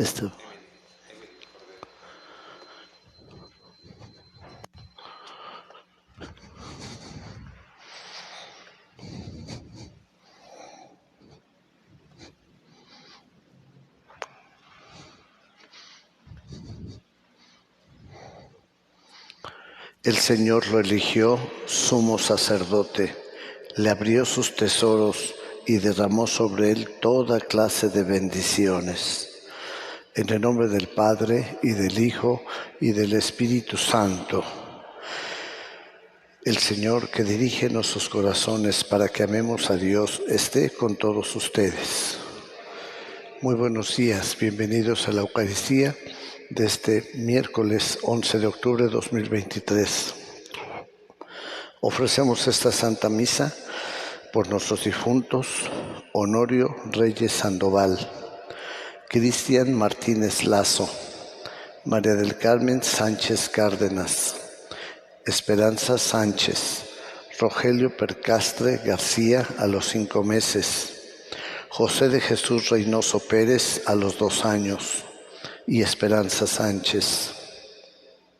Esto. El Señor lo eligió sumo sacerdote, le abrió sus tesoros y derramó sobre él toda clase de bendiciones. En el nombre del Padre, y del Hijo, y del Espíritu Santo. El Señor que dirige nuestros corazones para que amemos a Dios esté con todos ustedes. Muy buenos días, bienvenidos a la Eucaristía de este miércoles 11 de octubre de 2023. Ofrecemos esta Santa Misa por nuestros difuntos: Honorio Reyes Sandoval, Cristian Martínez Lazo, María del Carmen Sánchez Cárdenas, Esperanza Sánchez, Rogelio Percastre García a los 5 meses, José de Jesús Reynoso Pérez a los 2 años y Esperanza Sánchez.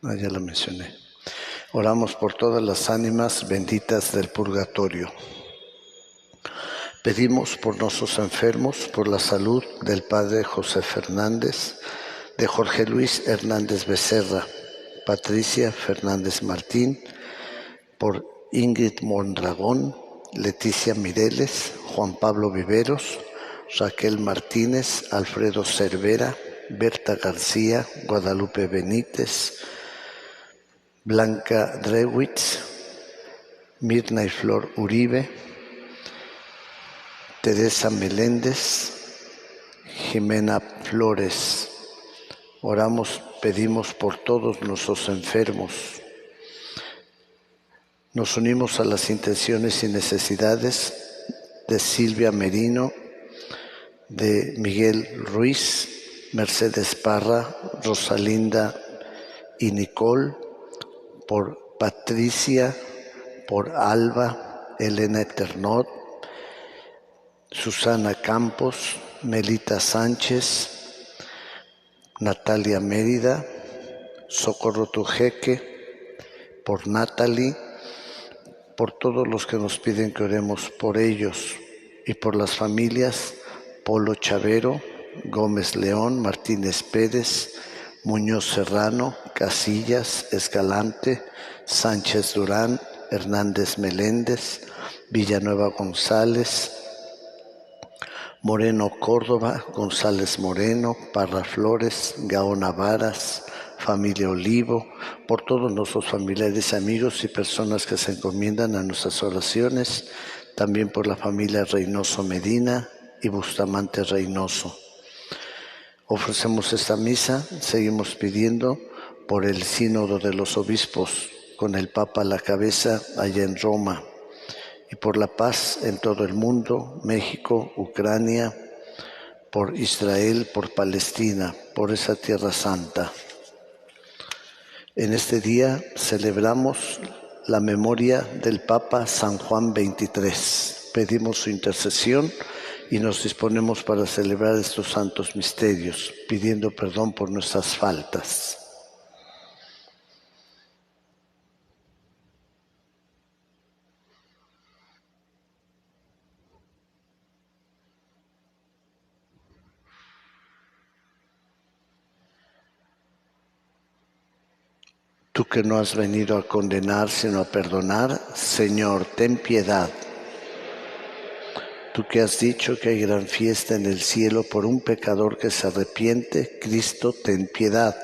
Ya la mencioné. Oramos por todas las ánimas benditas del purgatorio. Pedimos por nuestros enfermos, por la salud del Padre José Fernández, de Jorge Luis Hernández Becerra, Patricia Fernández Martín, por Ingrid Mondragón, Leticia Mireles, Juan Pablo Viveros, Raquel Martínez, Alfredo Cervera, Berta García, Guadalupe Benítez, Blanca Drewitz, Mirna y Flor Uribe, Teresa Meléndez, Jimena Flores. Oramos, pedimos por todos nuestros enfermos. Nos unimos a las intenciones y necesidades de Silvia Merino, de Miguel Ruiz, Mercedes Parra, Rosalinda y Nicole, por Patricia, por Alba, Elena Eternot, Susana Campos, Melita Sánchez, Natalia Mérida, Socorro Tujeque, por Natalie, por todos los que nos piden que oremos por ellos y por las familias Polo Chavero, Gómez León, Martínez Pérez, Muñoz Serrano, Casillas, Escalante, Sánchez Durán, Hernández Meléndez, Villanueva González, Moreno Córdoba, González Moreno, Parra Flores, Gaona Varas, familia Olivo, por todos nuestros familiares, amigos y personas que se encomiendan a nuestras oraciones, también por la familia Reynoso Medina y Bustamante Reynoso. Ofrecemos esta misa, seguimos pidiendo por el Sínodo de los Obispos, con el Papa a la cabeza allá en Roma, y por la paz en todo el mundo, México, Ucrania, por Israel, por Palestina, por esa tierra santa. En este día celebramos la memoria del Papa San Juan XXIII. Pedimos su intercesión y nos disponemos para celebrar estos santos misterios, pidiendo perdón por nuestras faltas. Tú que no has venido a condenar, sino a perdonar, Señor, ten piedad. Tú que has dicho que hay gran fiesta en el cielo por un pecador que se arrepiente, Cristo, ten piedad.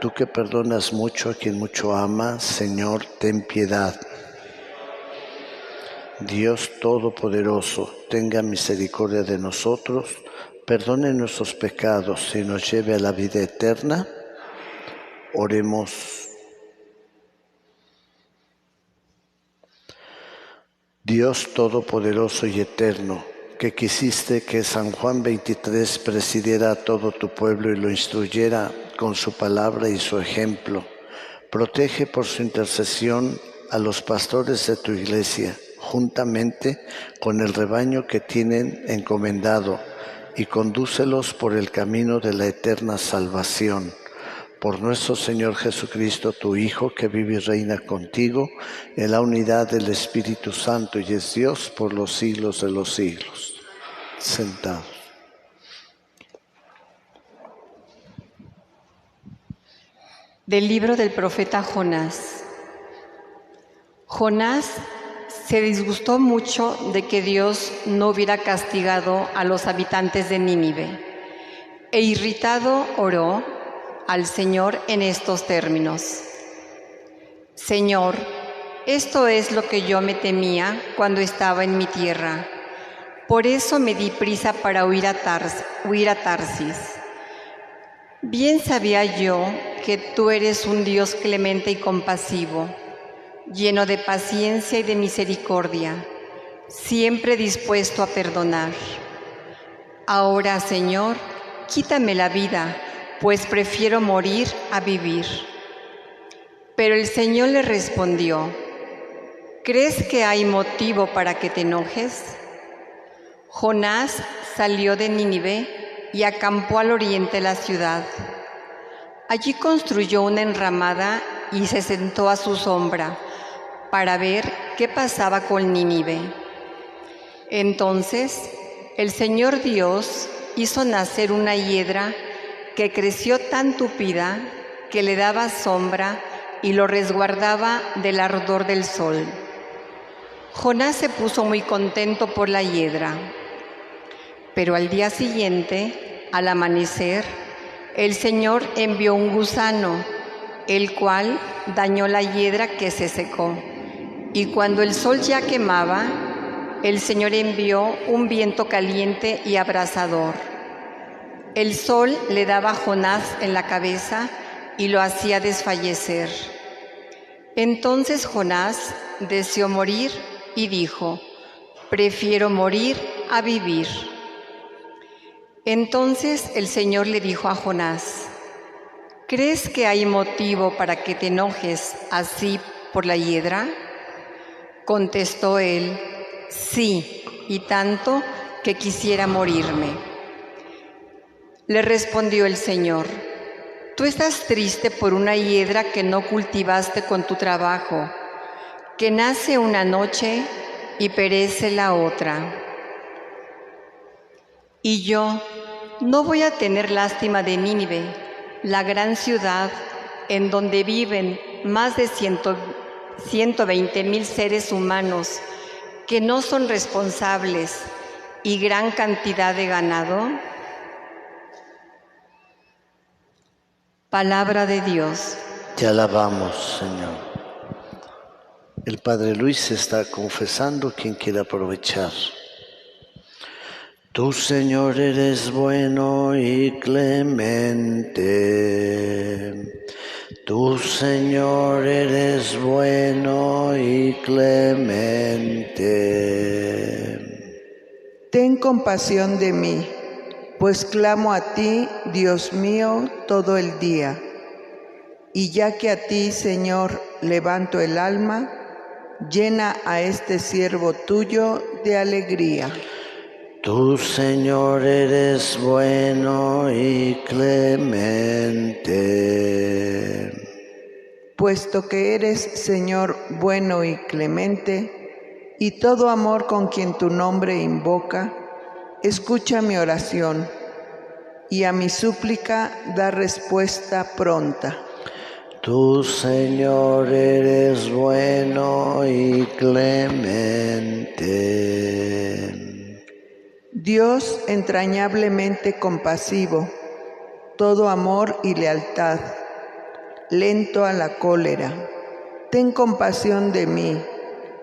Tú que perdonas mucho a quien mucho ama, Señor, ten piedad. Dios Todopoderoso, tenga misericordia de nosotros, perdone nuestros pecados y nos lleve a la vida eterna. Oremos. Dios Todopoderoso y Eterno, que quisiste que San Juan XXIII presidiera a todo tu pueblo y lo instruyera con su palabra y su ejemplo, protege por su intercesión a los pastores de tu Iglesia juntamente con el rebaño que tienen encomendado, y condúcelos por el camino de la eterna salvación. Por nuestro Señor Jesucristo, tu Hijo, que vive y reina contigo en la unidad del Espíritu Santo y es Dios por los siglos de los siglos. Sentados. Del libro del profeta Jonás. Jonás se disgustó mucho de que Dios no hubiera castigado a los habitantes de Nínive, e irritado oró al Señor en estos términos: Señor, esto es lo que yo me temía cuando estaba en mi tierra. Por eso me di prisa para huir a Tarsis. Bien sabía yo que tú eres un Dios clemente y compasivo, lleno de paciencia y de misericordia, siempre dispuesto a perdonar. Ahora, Señor, quítame la vida, pues prefiero morir a vivir. Pero el Señor le respondió: ¿crees que hay motivo para que te enojes? Jonás salió de Nínive y acampó al oriente de la ciudad. Allí construyó una enramada y se sentó a su sombra para ver qué pasaba con Nínive. Entonces el Señor Dios hizo nacer una hiedra que creció tan tupida que le daba sombra y lo resguardaba del ardor del sol. Jonás se puso muy contento por la hiedra. Pero al día siguiente, al amanecer, el Señor envió un gusano, el cual dañó la hiedra que se secó. Y cuando el sol ya quemaba, el Señor envió un viento caliente y abrasador. El sol le daba a Jonás en la cabeza y lo hacía desfallecer. Entonces Jonás deseó morir y dijo: prefiero morir a vivir. Entonces el Señor le dijo a Jonás: ¿crees que hay motivo para que te enojes así por la hiedra? Contestó él: sí, y tanto que quisiera morirme. Le respondió el Señor: tú estás triste por una hiedra que no cultivaste con tu trabajo, que nace una noche y perece la otra. Y yo no voy a tener lástima de Nínive, la gran ciudad en donde viven más de 120,000 seres humanos que no son responsables y gran cantidad de ganado. Palabra de Dios. Te alabamos, Señor. El Padre Luis está confesando. Quien quiera aprovechar. Tú, Señor, eres bueno y clemente. Tú, Señor, eres bueno y clemente. Ten compasión de mí, pues clamo a ti, Dios mío, todo el día. Y ya que a ti, Señor, levanto el alma, llena a este siervo tuyo de alegría. Tú, Señor, eres bueno y clemente. Puesto que eres, Señor, bueno y clemente, y todo amor con quien tu nombre invoca, escucha mi oración, y a mi súplica da respuesta pronta. Tú, Señor, eres bueno y clemente. Dios entrañablemente compasivo, todo amor y lealtad, lento a la cólera. Ten compasión de mí,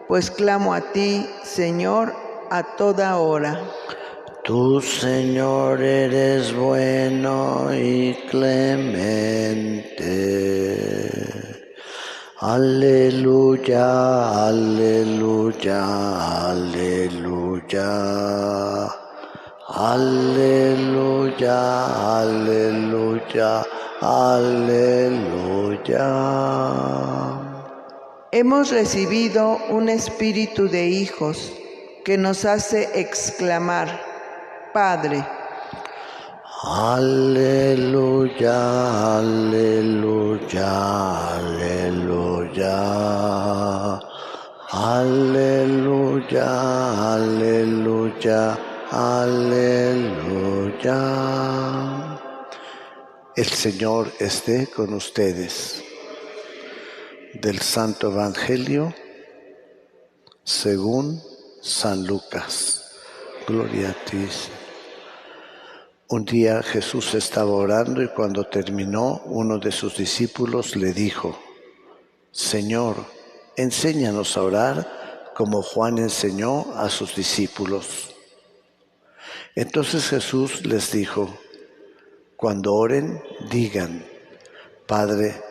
pues clamo a ti, Señor, a toda hora. Tú, Señor, eres bueno y clemente. Aleluya, aleluya, aleluya. Aleluya, aleluya, aleluya. Hemos recibido un espíritu de hijos que nos hace exclamar, Padre. Aleluya, aleluya, aleluya. Aleluya, aleluya, aleluya. El Señor esté con ustedes. Del Santo Evangelio según San Lucas. Gloria a ti. Un día Jesús estaba orando y cuando terminó, uno de sus discípulos le dijo, Señor, enséñanos a orar como Juan enseñó a sus discípulos. Entonces Jesús les dijo, cuando oren, digan, Padre,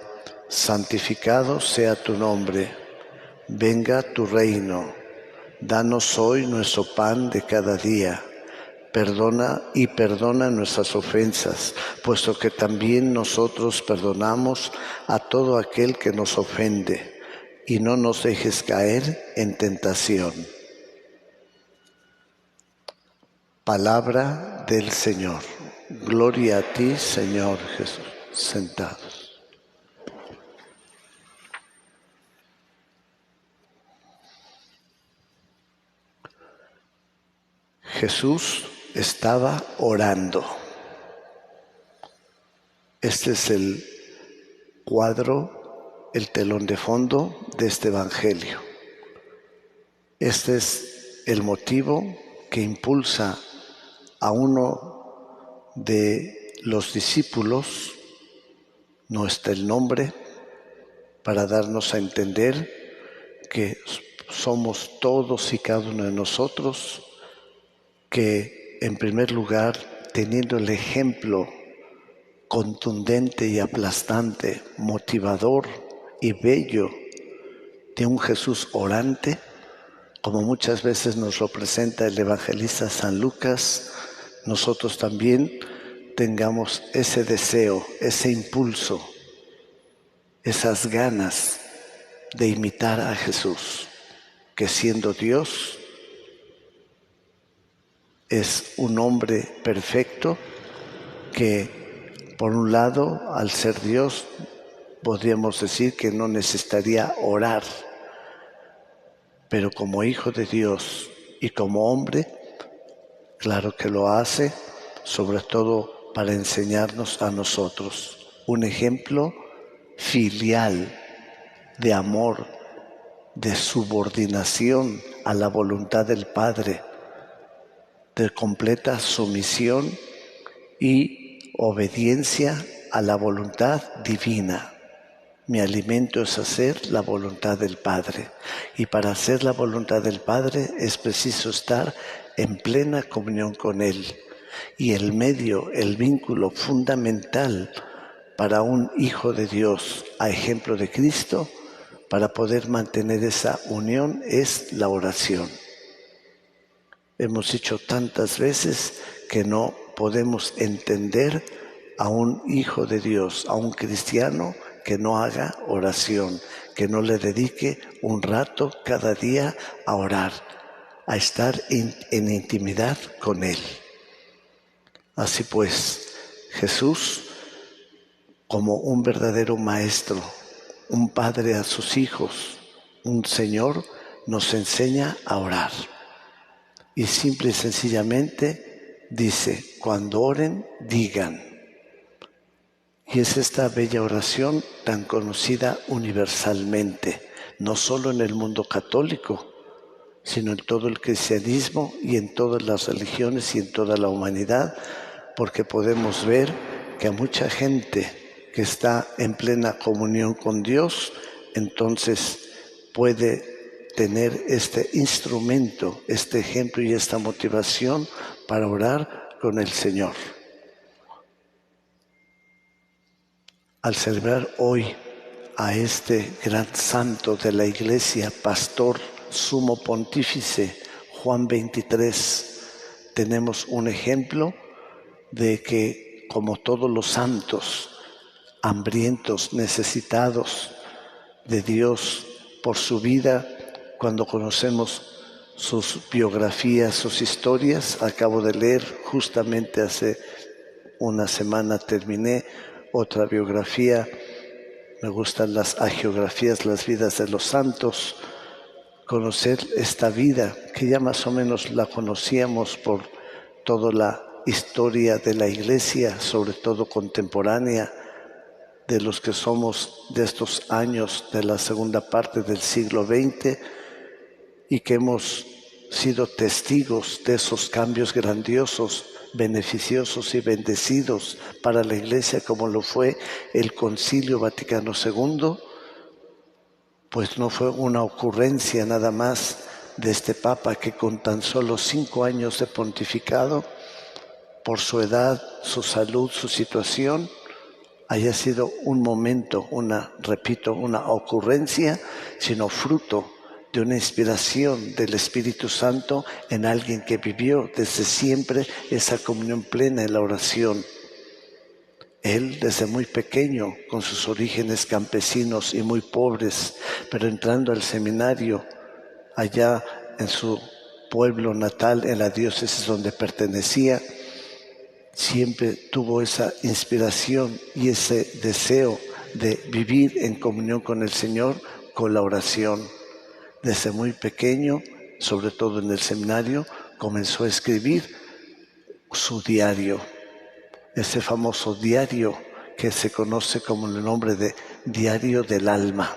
santificado sea tu nombre, venga tu reino, danos hoy nuestro pan de cada día, perdona nuestras ofensas, puesto que también nosotros perdonamos a todo aquel que nos ofende, y no nos dejes caer en tentación. Palabra del Señor. Gloria a ti, Señor Jesús. Sentados. Jesús estaba orando. Este es el cuadro, el telón de fondo de este Evangelio. Este es el motivo que impulsa a uno de los discípulos, no está el nombre, para darnos a entender que somos todos y cada uno de nosotros que, en primer lugar, teniendo el ejemplo contundente y aplastante, motivador y bello de un Jesús orante, como muchas veces nos lo presenta el evangelista San Lucas, nosotros también tengamos ese deseo, ese impulso, esas ganas de imitar a Jesús, que siendo Dios, es un hombre perfecto que, por un lado, al ser Dios, podríamos decir que no necesitaría orar, pero como hijo de Dios y como hombre, claro que lo hace, sobre todo para enseñarnos a nosotros un ejemplo filial de amor, de subordinación a la voluntad del Padre, de completa sumisión y obediencia a la voluntad divina. Mi alimento es hacer la voluntad del Padre. Y para hacer la voluntad del Padre es preciso estar en plena comunión con Él. Y el medio, el vínculo fundamental para un hijo de Dios, a ejemplo de Cristo, para poder mantener esa unión es la oración. Hemos dicho tantas veces que no podemos entender a un hijo de Dios, a un cristiano que no haga oración, que no le dedique un rato cada día a orar, a estar en intimidad con Él. Así pues, Jesús, como un verdadero maestro, un padre a sus hijos, un Señor, nos enseña a orar. Y simple y sencillamente dice, cuando oren, digan. Y es esta bella oración tan conocida universalmente, no solo en el mundo católico, sino en todo el cristianismo y en todas las religiones y en toda la humanidad, porque podemos ver que a mucha gente que está en plena comunión con Dios, entonces puede tener este instrumento, este ejemplo y esta motivación para orar con el Señor. Al celebrar hoy a este gran santo de la Iglesia, pastor, sumo pontífice, Juan XXIII, tenemos un ejemplo de que, como todos los santos, hambrientos, necesitados de Dios, por su vida, cuando conocemos sus biografías, sus historias. Acabo de leer, justamente hace una semana terminé otra biografía. Me gustan las hagiografías, las vidas de los santos. Conocer esta vida, que ya más o menos la conocíamos por toda la historia de la Iglesia, sobre todo contemporánea, de los que somos de estos años de la segunda parte del siglo XX y que hemos sido testigos de esos cambios grandiosos, beneficiosos y bendecidos para la Iglesia, como lo fue el Concilio Vaticano II, pues no fue una ocurrencia nada más de este Papa, que con tan solo 5 años de pontificado, por su edad, su salud, su situación, haya sido un momento, una ocurrencia, sino fruto de una inspiración del Espíritu Santo en alguien que vivió desde siempre esa comunión plena en la oración. Él, desde muy pequeño, con sus orígenes campesinos y muy pobres, pero entrando al seminario allá en su pueblo natal, en la diócesis donde pertenecía, siempre tuvo esa inspiración y ese deseo de vivir en comunión con el Señor, con la oración. Desde muy pequeño, sobre todo en el seminario, comenzó a escribir su diario, ese famoso diario que se conoce como el nombre de Diario del Alma.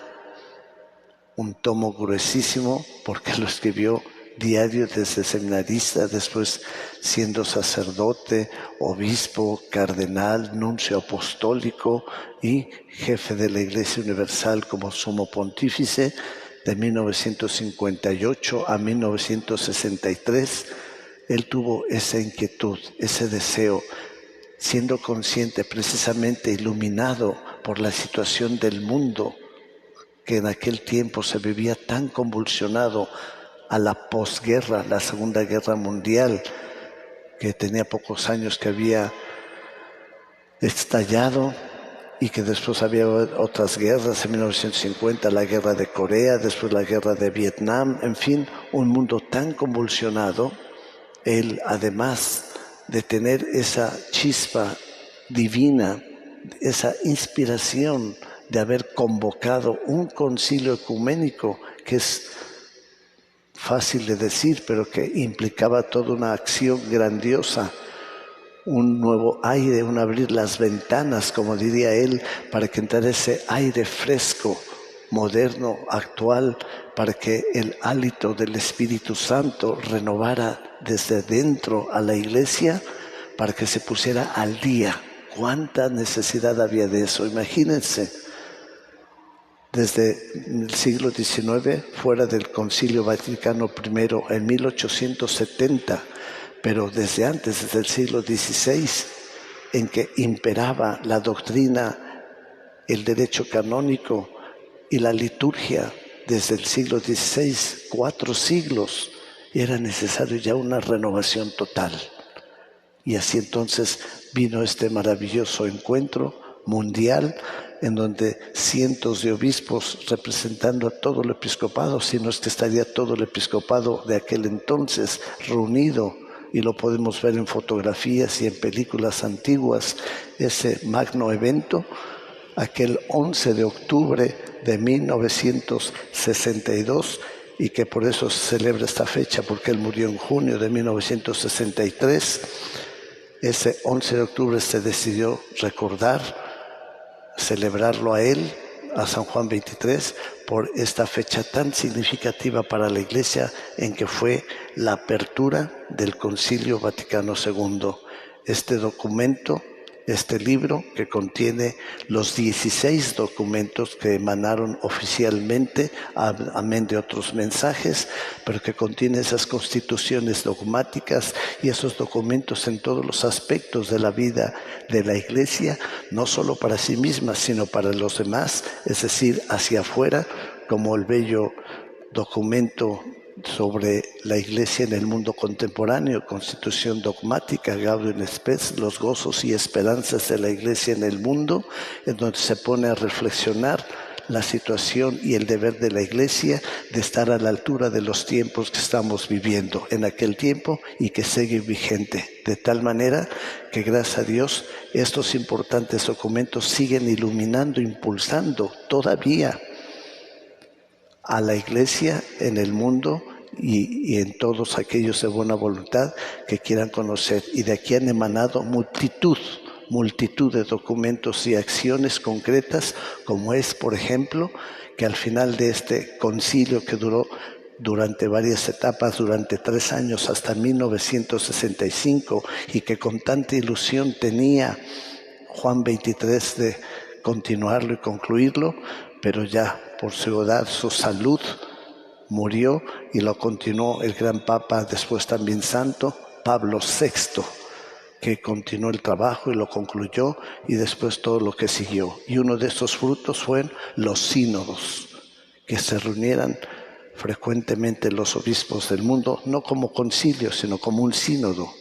Un tomo gruesísimo, porque lo escribió diario desde seminarista, después siendo sacerdote, obispo, cardenal, nuncio apostólico y jefe de la Iglesia Universal como sumo pontífice de 1958 a 1963. Él tuvo esa inquietud, ese deseo, siendo consciente, precisamente iluminado por la situación del mundo, que en aquel tiempo se vivía tan convulsionado a la posguerra, la Segunda Guerra Mundial, que tenía pocos años que había estallado y que después había otras guerras, en 1950 la guerra de Corea, después la guerra de Vietnam, en fin, un mundo tan convulsionado. Él, además de tener esa chispa divina, esa inspiración de haber convocado un concilio ecuménico, que es fácil de decir, pero que implicaba toda una acción grandiosa, un nuevo aire, un abrir las ventanas, como diría él, para que entrara ese aire fresco, moderno, actual, para que el hálito del Espíritu Santo renovara desde dentro a la Iglesia, para que se pusiera al día. ¿Cuánta necesidad había de eso? Imagínense, desde el siglo XIX, fuera del Concilio Vaticano I en 1870, pero desde antes, desde el siglo XVI, en que imperaba la doctrina, el derecho canónico y la liturgia, desde el siglo XVI, 4 siglos, era necesario ya una renovación total. Y así entonces vino este maravilloso encuentro mundial, en donde cientos de obispos representando a todo el episcopado, si no es que estaría todo el episcopado de aquel entonces reunido, y lo podemos ver en fotografías y en películas antiguas, ese magno evento, aquel 11 de octubre de 1962, y que por eso se celebra esta fecha, porque él murió en junio de 1963. Ese 11 de octubre se decidió recordar, celebrarlo a él, a San Juan XXIII, por esta fecha tan significativa para la Iglesia, en que fue la apertura del Concilio Vaticano II. Este documento, este libro, que contiene los 16 documentos que emanaron oficialmente, amén de otros mensajes, pero que contiene esas constituciones dogmáticas y esos documentos en todos los aspectos de la vida de la Iglesia, no solo para sí misma, sino para los demás, es decir, hacia afuera, como el bello documento sobre la Iglesia en el mundo contemporáneo, Constitución Dogmática, Gaudium et Spes, los gozos y esperanzas de la Iglesia en el mundo, en donde se pone a reflexionar la situación y el deber de la Iglesia de estar a la altura de los tiempos que estamos viviendo en aquel tiempo y que sigue vigente. De tal manera que, gracias a Dios, estos importantes documentos siguen iluminando, impulsando todavía a la Iglesia en el mundo y en todos aquellos de buena voluntad que quieran conocer. Y de aquí han emanado multitud de documentos y acciones concretas, como es, por ejemplo, que al final de este concilio que duró durante varias etapas, durante 3 años hasta 1965, y que con tanta ilusión tenía Juan XXIII de continuarlo y concluirlo, pero ya por su edad, su salud, murió y lo continuó el gran Papa, después también Santo Pablo VI, que continuó el trabajo y lo concluyó, y después todo lo que siguió. Y uno de esos frutos fueron los sínodos, que se reunieran frecuentemente los obispos del mundo, no como concilio, sino como un sínodo,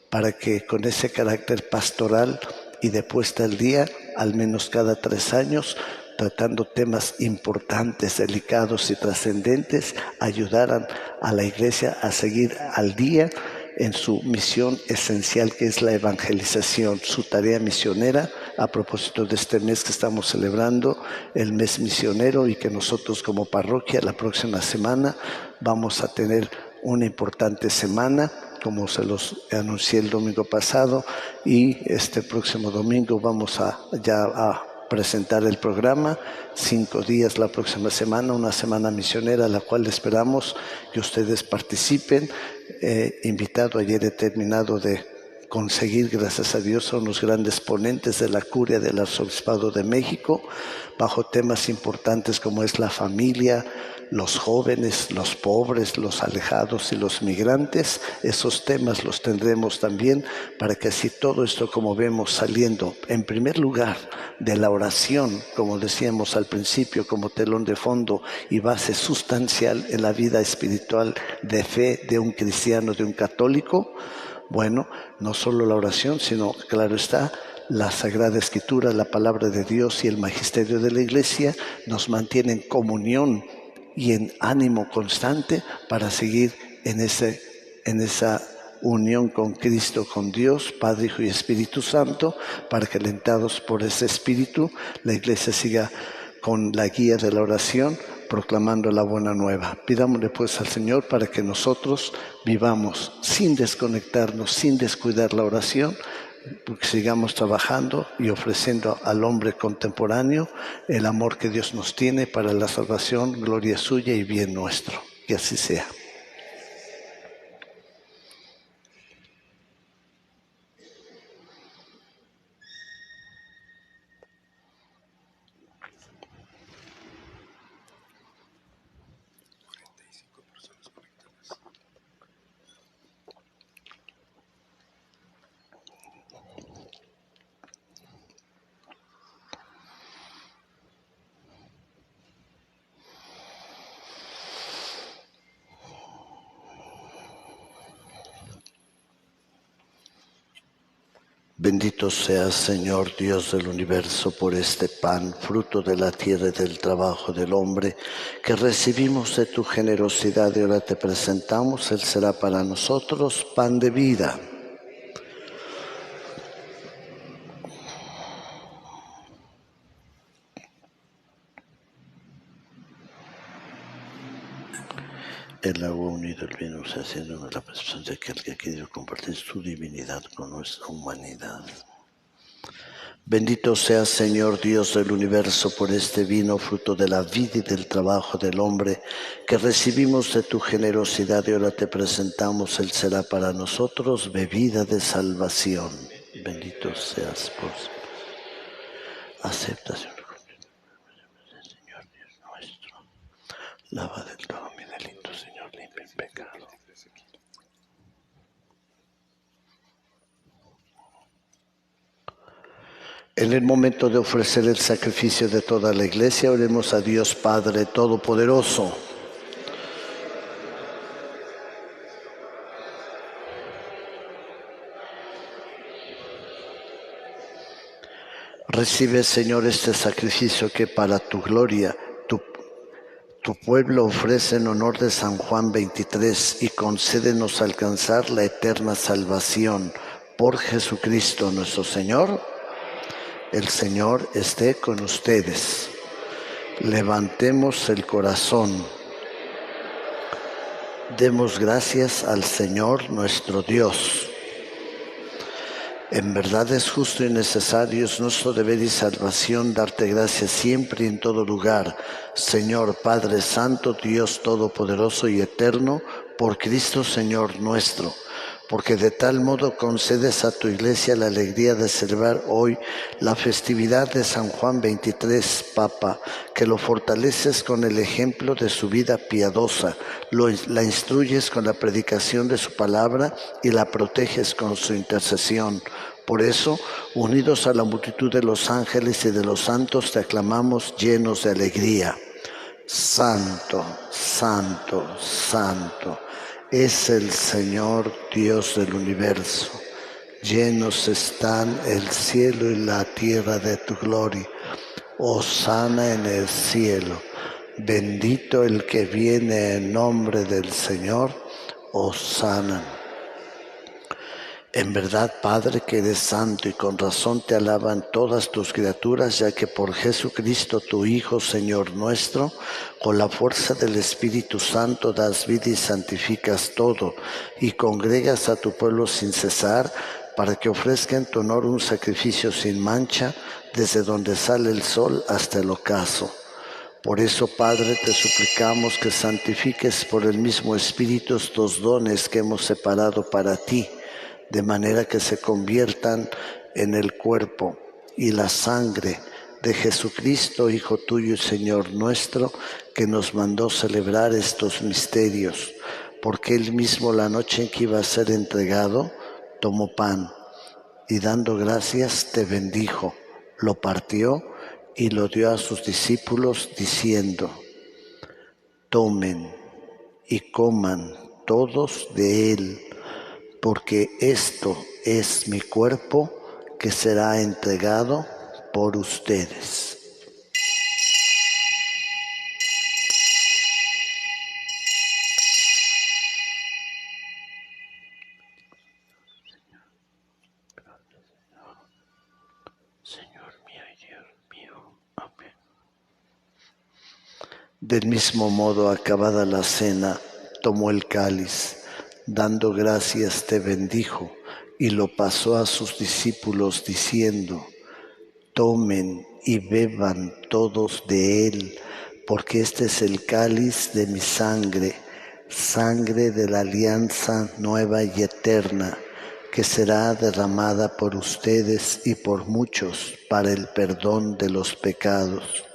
para que con ese carácter pastoral y de puesta al día, al menos cada 3 años, tratando temas importantes, delicados y trascendentes, ayudaran a la Iglesia a seguir al día en su misión esencial, que es la evangelización, su tarea misionera, a propósito de este mes que estamos celebrando, el mes misionero, y que nosotros como parroquia la próxima semana vamos a tener una importante semana, como se los anuncié el domingo pasado, y este próximo domingo vamos a presentar el programa, 5 días la próxima semana, una semana misionera, a la cual esperamos que ustedes participen. Invitado, ayer he terminado de conseguir, gracias a Dios, son los grandes ponentes de la curia del Arzobispado de México, bajo temas importantes como es la familia, los jóvenes, los pobres, los alejados y los migrantes. Esos temas los tendremos también, para que así todo esto, como vemos, saliendo en primer lugar de la oración, como decíamos al principio, como telón de fondo y base sustancial en la vida espiritual de fe de un cristiano, de un católico. Bueno, no solo la oración, sino, claro está, la Sagrada Escritura, la palabra de Dios y el magisterio de la Iglesia nos mantienen en comunión y en ánimo constante para seguir en esa unión con Cristo, con Dios, Padre, Hijo y Espíritu Santo, para que, alentados por ese Espíritu, la Iglesia siga con la guía de la oración, proclamando la buena nueva. Pidámosle pues al Señor para que nosotros vivamos sin desconectarnos, sin descuidar la oración, porque sigamos trabajando y ofreciendo al hombre contemporáneo el amor que Dios nos tiene para la salvación, gloria suya y bien nuestro. Que así sea. Bendito seas, Señor Dios del universo, por este pan, fruto de la tierra y del trabajo del hombre, que recibimos de tu generosidad y ahora te presentamos. Él será para nosotros pan de vida. El agua unido al vino, haciendo la presencia de aquel que ha querido compartir su divinidad con nuestra humanidad. Bendito seas, Señor Dios del universo, por este vino, fruto de la vida y del trabajo del hombre, que recibimos de tu generosidad y ahora te presentamos. Él será para nosotros bebida de salvación. Bendito seas por aceptación. Señor Dios nuestro, lava del todo mi delito, Señor, limpia el pecado. En el momento de ofrecer el sacrificio de toda la Iglesia, oremos a Dios Padre Todopoderoso. Recibe, Señor, este sacrificio que para tu gloria tu pueblo ofrece en honor de San Juan 23 y concédenos alcanzar la eterna salvación por Jesucristo nuestro Señor. El Señor esté con ustedes. Levantemos el corazón. Demos gracias al Señor nuestro Dios. En verdad es justo y necesario, es nuestro deber y salvación darte gracias siempre y en todo lugar, Señor Padre Santo, Dios Todopoderoso y Eterno, por Cristo Señor nuestro, porque de tal modo concedes a tu Iglesia la alegría de celebrar hoy la festividad de San Juan 23, Papa, que lo fortaleces con el ejemplo de su vida piadosa, la instruyes con la predicación de su palabra y la proteges con su intercesión. Por eso, unidos a la multitud de los ángeles y de los santos, te aclamamos llenos de alegría. Santo, santo, santo, es el Señor Dios del universo. Llenos están el cielo y la tierra de tu gloria. Hosana en el cielo. Bendito el que viene en nombre del Señor. Hosana. En verdad, Padre, que eres santo y con razón te alaban todas tus criaturas, ya que por Jesucristo, tu Hijo, Señor nuestro, con la fuerza del Espíritu Santo das vida y santificas todo, y congregas a tu pueblo sin cesar, para que ofrezca en tu honor un sacrificio sin mancha, desde donde sale el sol hasta el ocaso. Por eso, Padre, te suplicamos que santifiques por el mismo Espíritu estos dones que hemos separado para ti, de manera que se conviertan en el cuerpo y la sangre de Jesucristo, Hijo tuyo y Señor nuestro, que nos mandó celebrar estos misterios, porque Él mismo, la noche en que iba a ser entregado, tomó pan y dando gracias te bendijo, lo partió y lo dio a sus discípulos diciendo: tomen y coman todos de él, porque esto es mi cuerpo que será entregado por ustedes. Señor mío y Dios mío. Amén. Del mismo modo, acabada la cena, tomó el cáliz, dando gracias te bendijo y lo pasó a sus discípulos diciendo: tomen y beban todos de él, porque este es el cáliz de mi sangre, sangre de la alianza nueva y eterna, que será derramada por ustedes y por muchos para el perdón de los pecados.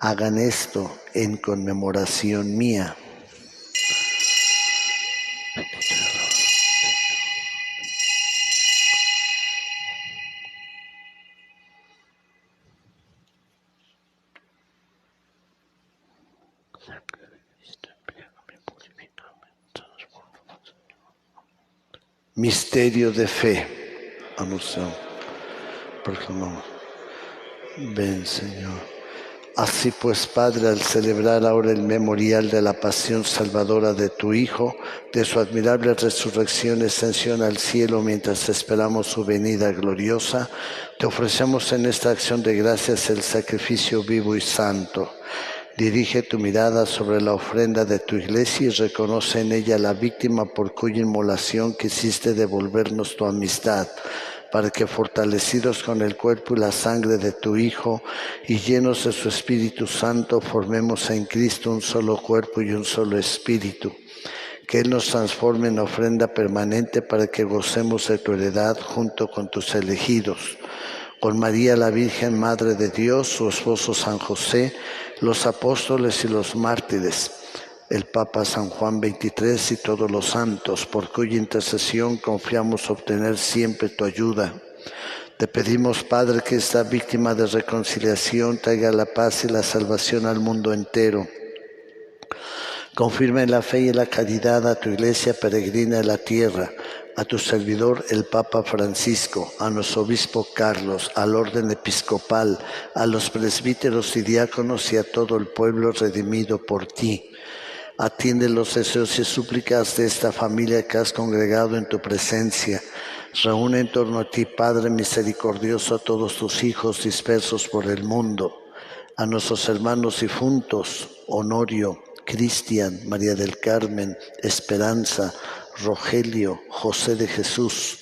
Hagan esto en conmemoración mía. Misterio de fe. Anunciamos. Proclamamos. Ven, Señor. Así pues, Padre, al celebrar ahora el memorial de la pasión salvadora de tu Hijo, de su admirable resurrección y ascensión al cielo mientras esperamos su venida gloriosa, te ofrecemos en esta acción de gracias el sacrificio vivo y santo. Dirige tu mirada sobre la ofrenda de tu Iglesia y reconoce en ella la víctima por cuya inmolación quisiste devolvernos tu amistad, para que fortalecidos con el cuerpo y la sangre de tu Hijo y llenos de su Espíritu Santo, formemos en Cristo un solo cuerpo y un solo espíritu. Que Él nos transforme en ofrenda permanente para que gocemos de tu heredad junto con tus elegidos. Con María la Virgen, Madre de Dios, su esposo San José, los apóstoles y los mártires, el Papa San Juan 23 y todos los santos, por cuya intercesión confiamos obtener siempre tu ayuda. Te pedimos, Padre, que esta víctima de reconciliación traiga la paz y la salvación al mundo entero. Confirma en la fe y en la caridad a tu Iglesia peregrina en la tierra, a tu servidor el Papa Francisco, a nuestro obispo Carlos, al orden episcopal, a los presbíteros y diáconos y a todo el pueblo redimido por ti. Atiende los deseos y súplicas de esta familia que has congregado en tu presencia. Reúne en torno a ti, Padre misericordioso, a todos tus hijos dispersos por el mundo, a nuestros hermanos difuntos, Honorio, Cristian, María del Carmen, Esperanza, Rogelio, José de Jesús,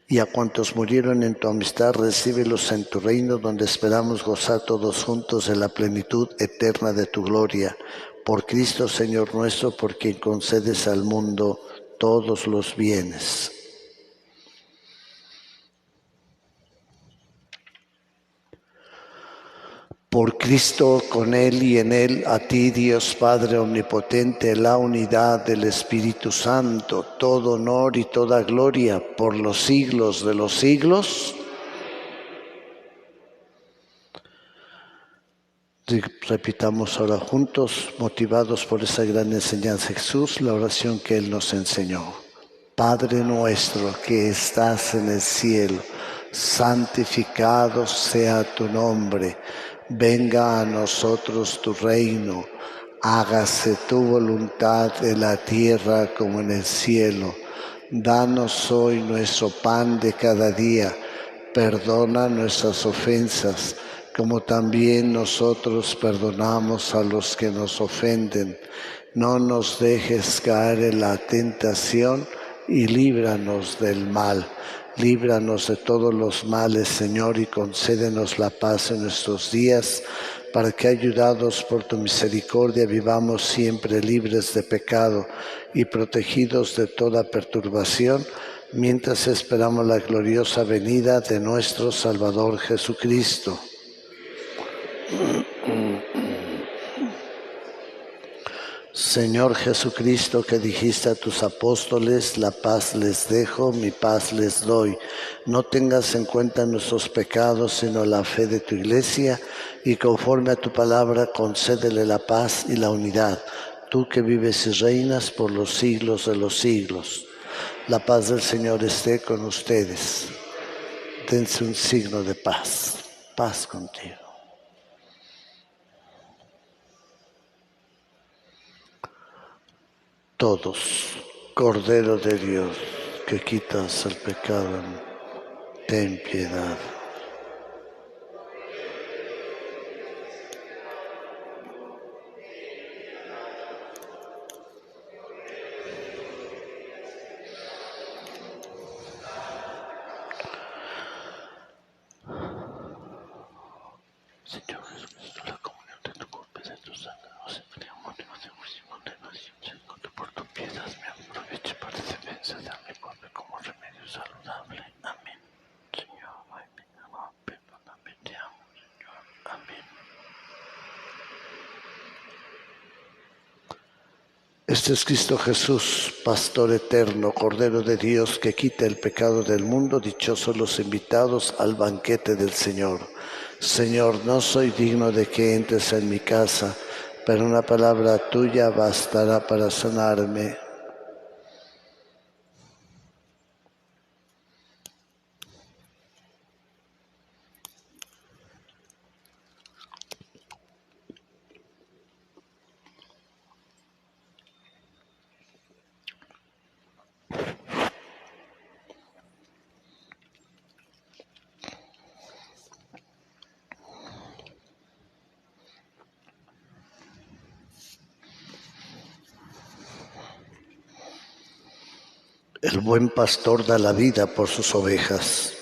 y a cuantos murieron en tu amistad, recíbelos en tu reino, donde esperamos gozar todos juntos de la plenitud eterna de tu gloria. Por Cristo, Señor nuestro, por quien concedes al mundo todos los bienes. Por Cristo, con Él y en Él, a ti, Dios Padre Omnipotente, la unidad del Espíritu Santo, todo honor y toda gloria por los siglos de los siglos. Repitamos ahora juntos, motivados por esa gran enseñanza de Jesús, la oración que Él nos enseñó. Padre nuestro que estás en el cielo, santificado sea tu nombre. Venga a nosotros tu reino, hágase tu voluntad en la tierra como en el cielo. Danos hoy nuestro pan de cada día, perdona nuestras ofensas, como también nosotros perdonamos a los que nos ofenden. No nos dejes caer en la tentación y líbranos del mal. Líbranos de todos los males, Señor, y concédenos la paz en nuestros días, para que, ayudados por tu misericordia, vivamos siempre libres de pecado y protegidos de toda perturbación, mientras esperamos la gloriosa venida de nuestro Salvador Jesucristo. Señor Jesucristo, que dijiste a tus apóstoles, la paz les dejo, mi paz les doy. No tengas en cuenta nuestros pecados, sino la fe de tu Iglesia, y conforme a tu palabra concédele la paz y la unidad, tú que vives y reinas por los siglos de los siglos. La paz del Señor esté con ustedes. Dense un signo de paz. Paz contigo. Todos, Cordero de Dios, que quitas el pecado, ten piedad. Señor Jesucristo, la comunión de tu cuerpo y de tu sangre nos enfría motivos de juicio y condenación. Señor, que por tu piedad me aproveche para defensa de mi cuerpo como remedio saludable. Amén. Señor, ay, perdóname, te amo, Señor. Amén. Este es Cristo Jesús, Pastor eterno, Cordero de Dios, que quita el pecado del mundo. Dichosos los invitados al banquete del Señor. Señor, no soy digno de que entres en mi casa, pero una palabra tuya bastará para sanarme. El buen pastor da la vida por sus ovejas.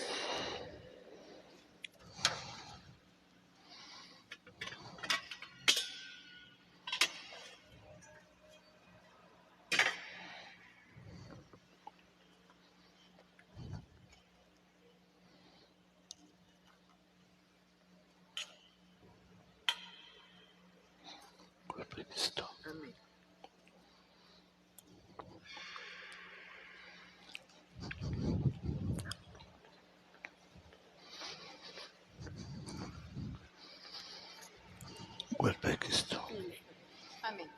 Cristo. Amén. Cuerpo de Cristo. Amén.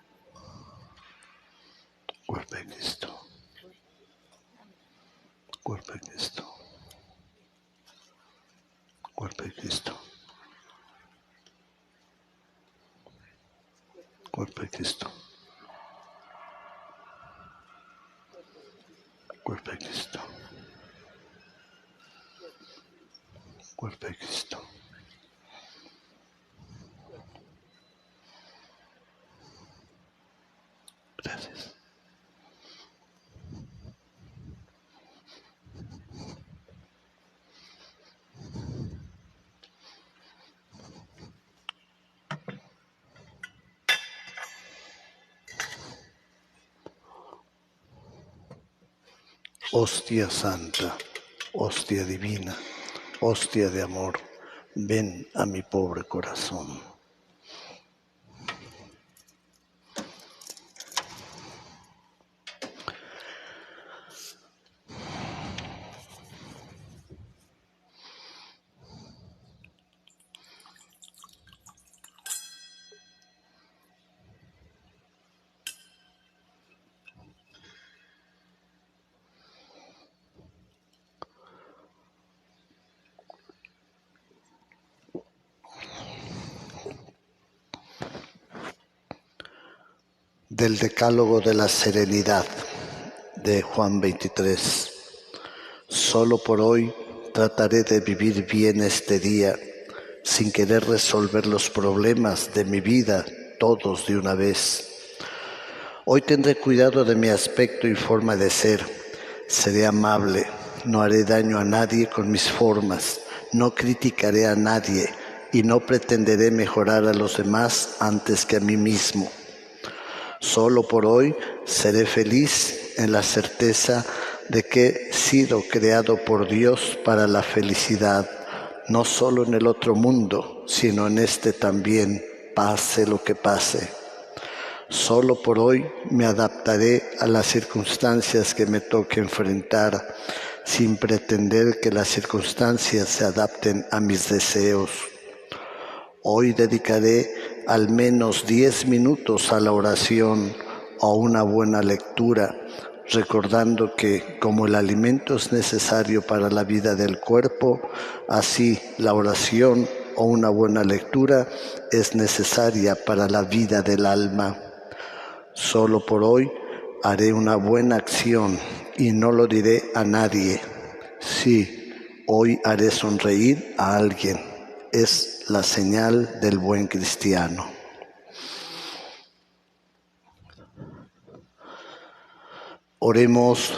Cuerpo de Cristo. Cuerpo de Cristo. Cuerpo de Cristo. Cuerpo de Cristo. Cuerpo de Cristo. Gracias. Hostia santa, hostia divina, hostia de amor, ven a mi pobre corazón. Del Decálogo de la Serenidad de Juan 23. Solo por hoy trataré de vivir bien este día, sin querer resolver los problemas de mi vida todos de una vez. Hoy tendré cuidado de mi aspecto y forma de ser. Seré amable, no haré daño a nadie con mis formas, no criticaré a nadie y no pretenderé mejorar a los demás antes que a mí mismo. Solo por hoy seré feliz en la certeza de que he sido creado por Dios para la felicidad, no solo en el otro mundo, sino en este también, pase lo que pase. Solo por hoy me adaptaré a las circunstancias que me toque enfrentar, sin pretender que las circunstancias se adapten a mis deseos. Hoy dedicaré al menos 10 minutos a la oración o a una buena lectura, recordando que como el alimento es necesario para la vida del cuerpo, así la oración o una buena lectura es necesaria para la vida del alma. Solo por hoy haré una buena acción y no lo diré a nadie. Sí, hoy haré sonreír a alguien. Es la señal del buen cristiano. Oremos.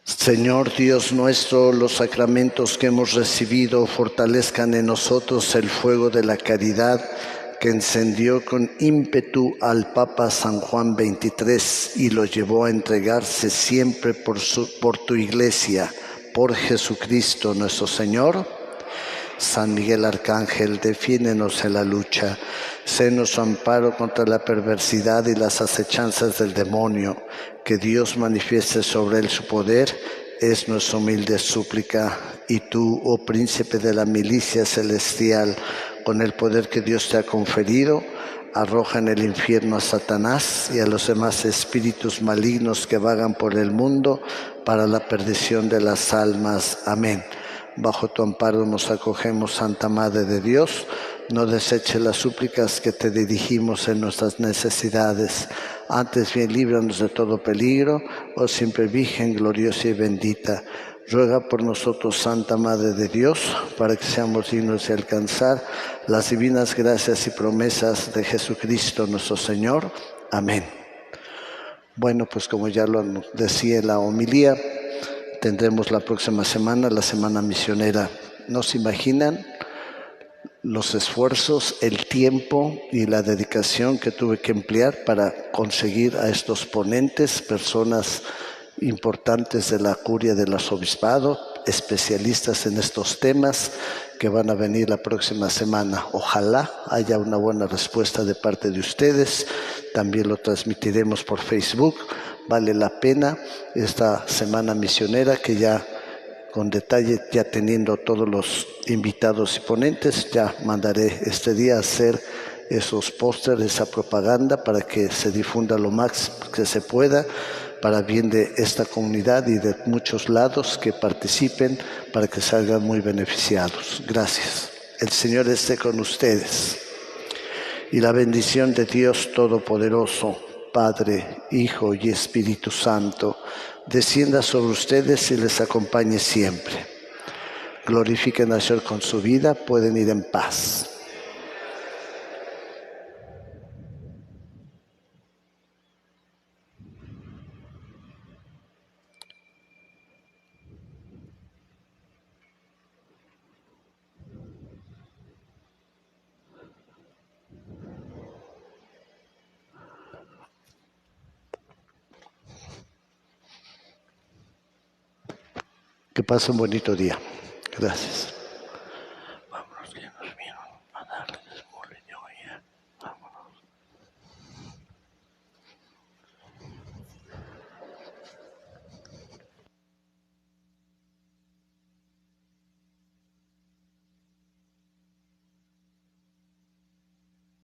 Señor Dios nuestro, los sacramentos que hemos recibido fortalezcan en nosotros el fuego de la caridad que encendió con ímpetu al Papa San Juan XXIII y lo llevó a entregarse siempre por tu Iglesia, por Jesucristo nuestro Señor. San Miguel Arcángel, defiéndenos en la lucha. Sé nuestro amparo contra la perversidad y las acechanzas del demonio. Que Dios manifieste sobre él su poder es nuestra humilde súplica. Y tú, oh príncipe de la milicia celestial, con el poder que Dios te ha conferido, arroja en el infierno a Satanás y a los demás espíritus malignos que vagan por el mundo para la perdición de las almas. Amén. Bajo tu amparo nos acogemos, Santa Madre de Dios. No deseches las súplicas que te dirigimos en nuestras necesidades. Antes bien, líbranos de todo peligro, oh siempre Virgen gloriosa y bendita. Ruega por nosotros, Santa Madre de Dios, para que seamos dignos de alcanzar las divinas gracias y promesas de Jesucristo nuestro Señor. Amén. Bueno, pues como ya lo decía en la homilía, tendremos la próxima semana, la Semana Misionera. ¿No se imaginan los esfuerzos, el tiempo y la dedicación que tuve que emplear para conseguir a estos ponentes, personas importantes de la curia del arzobispado, especialistas en estos temas, que van a venir la próxima semana? Ojalá haya una buena respuesta de parte de ustedes. También lo transmitiremos por Facebook. Vale la pena esta Semana Misionera, que ya con detalle, ya teniendo todos los invitados y ponentes, ya mandaré este día a hacer esos pósteres, esa propaganda, para que se difunda lo más que se pueda, para bien de esta comunidad y de muchos lados que participen para que salgan muy beneficiados. Gracias. El Señor esté con ustedes. Y la bendición de Dios Todopoderoso, Padre, Hijo y Espíritu Santo, descienda sobre ustedes y les acompañe siempre. Glorifiquen al Señor con su vida, pueden ir en paz. Que pasen un bonito día. Gracias.